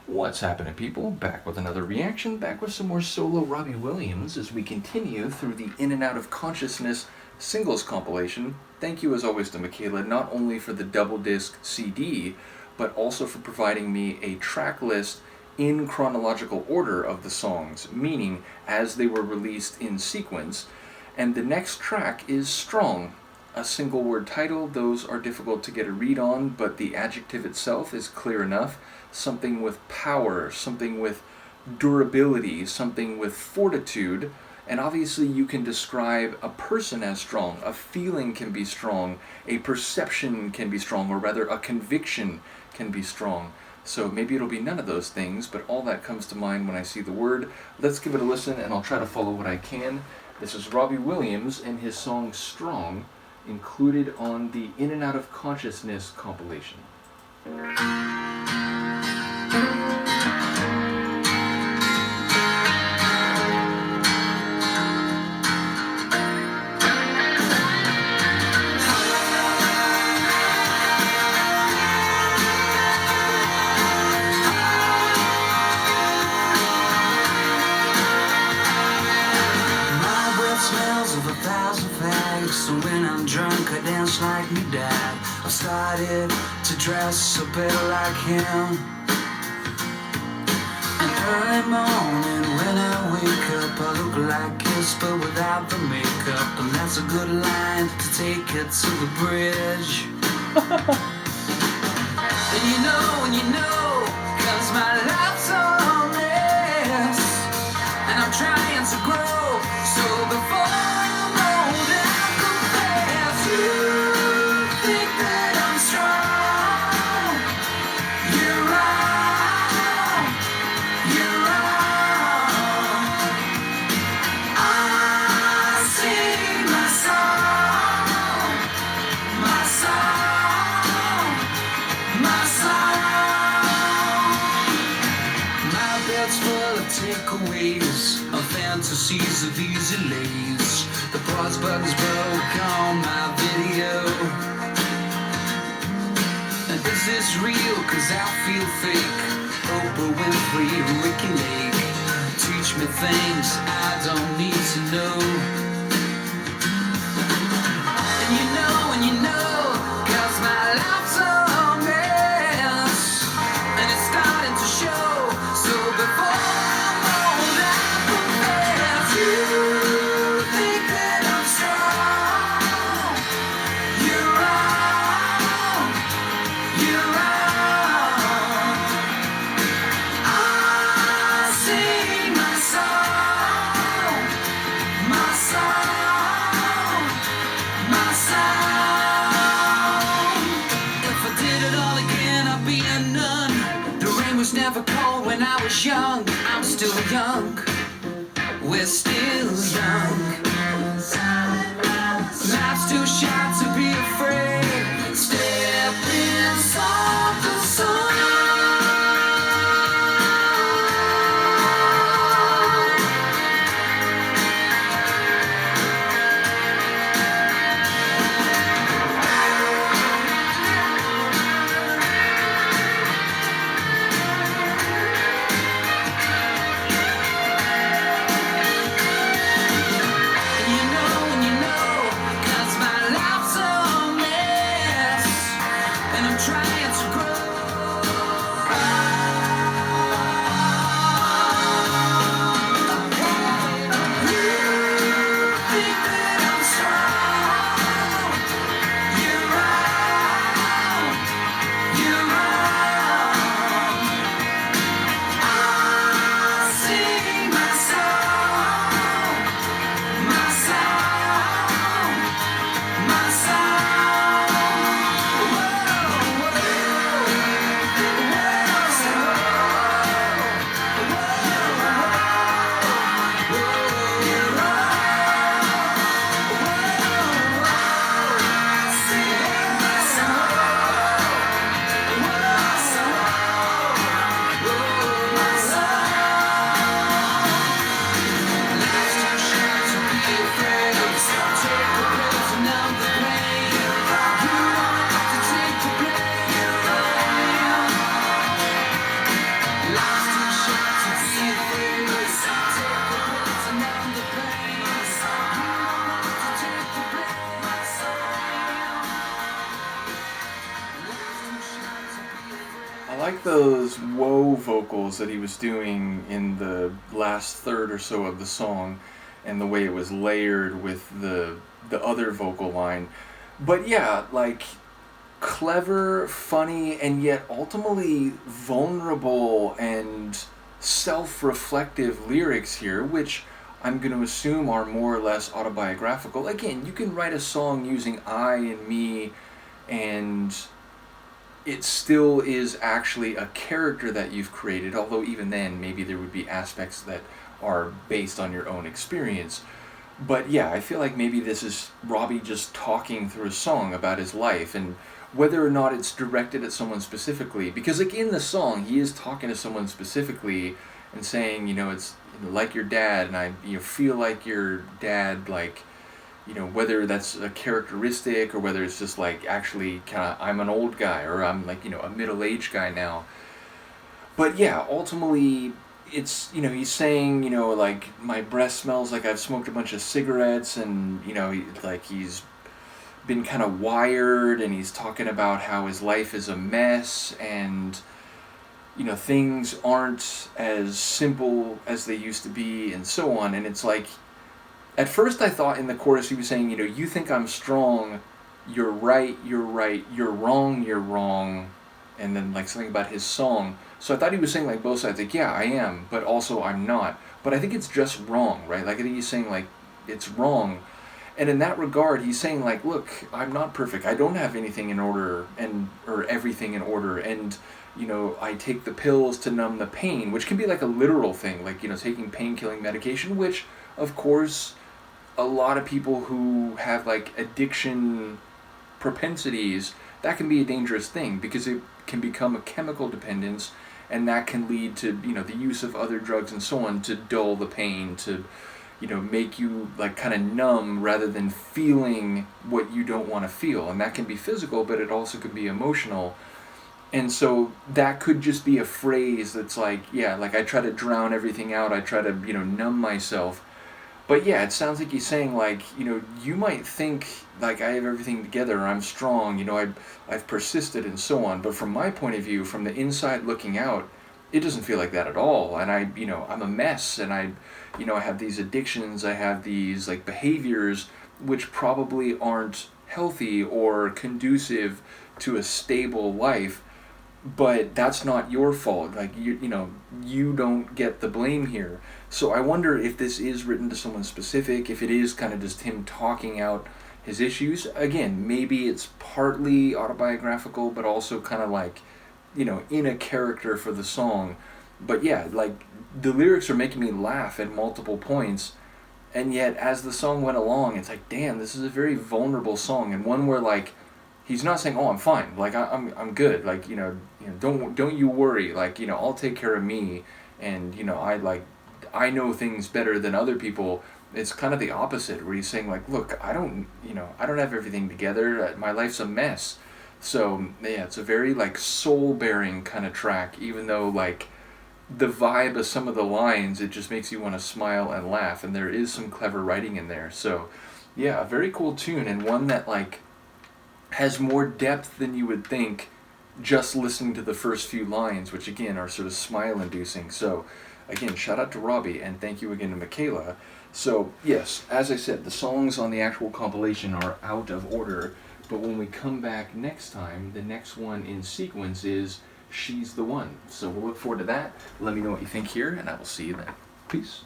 What's happening, people? Back with another reaction, back with some more solo Robbie Williams as we continue through the In and Out of Consciousness singles compilation. Thank you, as always, to Michaela, not only for the double disc CD, but also for providing me a track list in chronological order of the songs, meaning as they were released in sequence. And the next track is Strong, a single word title. Those are difficult to get a read on, but the adjective itself is clear enough. Something with power, something with durability, something with fortitude. And obviously you can describe a person as strong, a feeling can be strong, a perception can be strong, or rather a conviction can be strong. So maybe it'll be none of those things, but all that comes to mind when I see the word. Let's give it a listen and I'll try to follow what I can. This is Robbie Williams and his song Strong, included on the In and Out of Consciousness compilation. Smells of 1,000 fags. So when I'm drunk I dance like me dad. I started to dress so better like him. And early morning when I wake up I look like this but without the makeup. And that's a good line to take it to the bridge. And you know, cause my life's a mess. And I'm trying to grow. So before I'm old I'll confess. You think that I'm strong. You're wrong. You're wrong. I sing my song. My song. My song. My bed's full of takeaways, of fantasies of easy lays. The pause button's broke on my video. And is this real? Cause I feel fake. Oprah Winfrey, Ricky Lake. Teach me things I don't need to know. And you know, cause my life's a mess. And it's starting to show. So before never cold when I was young. I'm still young. We're still young. Life's too short to be afraid. Step inside the sun. And you know, cause my life's those whoa vocals that he was doing in the last third or so of the song, and the way it was layered with the other vocal line. But yeah, like clever, funny, and yet ultimately vulnerable and self-reflective lyrics here, which I'm going to assume are more or less autobiographical. Again, you can write a song using I and me, and it still is actually a character that you've created, although even then maybe there would be aspects that are based on your own experience. But yeah, I feel like maybe this is Robbie just talking through a song about his life, and whether or not it's directed at someone specifically, because like in the song he is talking to someone specifically and saying, it's like your dad, and I feel like your dad, like, whether that's a characteristic or whether it's just like actually kind of I'm an old guy, or I'm like a middle-aged guy now. But yeah, ultimately it's he's saying like my breath smells like I've smoked a bunch of cigarettes, and like he's been kind of wired, and he's talking about how his life is a mess, and things aren't as simple as they used to be, and so on. And it's like, at first I thought in the chorus he was saying, you think I'm strong, you're right, you're wrong, and then like something about his song. So I thought he was saying like both sides, like, yeah, I am, but also I'm not. But I think it's just wrong, right? Like I think he's saying like it's wrong. And in that regard, he's saying like, look, I'm not perfect. I don't have anything in order, or everything in order, and I take the pills to numb the pain, which can be like a literal thing, like taking pain-killing medication, which of course a lot of people who have like addiction propensities, that can be a dangerous thing, because it can become a chemical dependence, and that can lead to the use of other drugs and so on to dull the pain, to make you like kind of numb rather than feeling what you don't want to feel. And that can be physical, but it also could be emotional. And so that could just be a phrase that's like, yeah, like I try to drown everything out, I try to numb myself. But yeah, it sounds like he's saying like, you might think like I have everything together, or I'm strong, I've persisted and so on, but from my point of view, from the inside looking out, it doesn't feel like that at all. And I'm a mess, and I have these addictions, I have these like behaviors which probably aren't healthy or conducive to a stable life, but that's not your fault. Like you don't get the blame here. So I wonder if this is written to someone specific, if it is kind of just him talking out his issues. Again, maybe it's partly autobiographical, but also kind of like in a character for the song. But yeah, like the lyrics are making me laugh at multiple points, and yet as the song went along, it's like, damn, this is a very vulnerable song, and one where like he's not saying, oh, I'm fine, like I'm good, like don't you worry, like I'll take care of me, and I know things better than other people. It's kind of the opposite, where he's saying like, look, I don't have everything together, my life's a mess. So yeah, it's a very like soul-bearing kind of track, even though like the vibe of some of the lines, it just makes you want to smile and laugh, and there is some clever writing in there. So yeah, a very cool tune, and one that like has more depth than you would think just listening to the first few lines, which again are sort of smile-inducing. So again, shout out to Robbie, and thank you again to Michaela. So yes, as I said, the songs on the actual compilation are out of order, but when we come back next time, the next one in sequence is She's the One. So we'll look forward to that. Let me know what you think here, and I will see you then. Peace.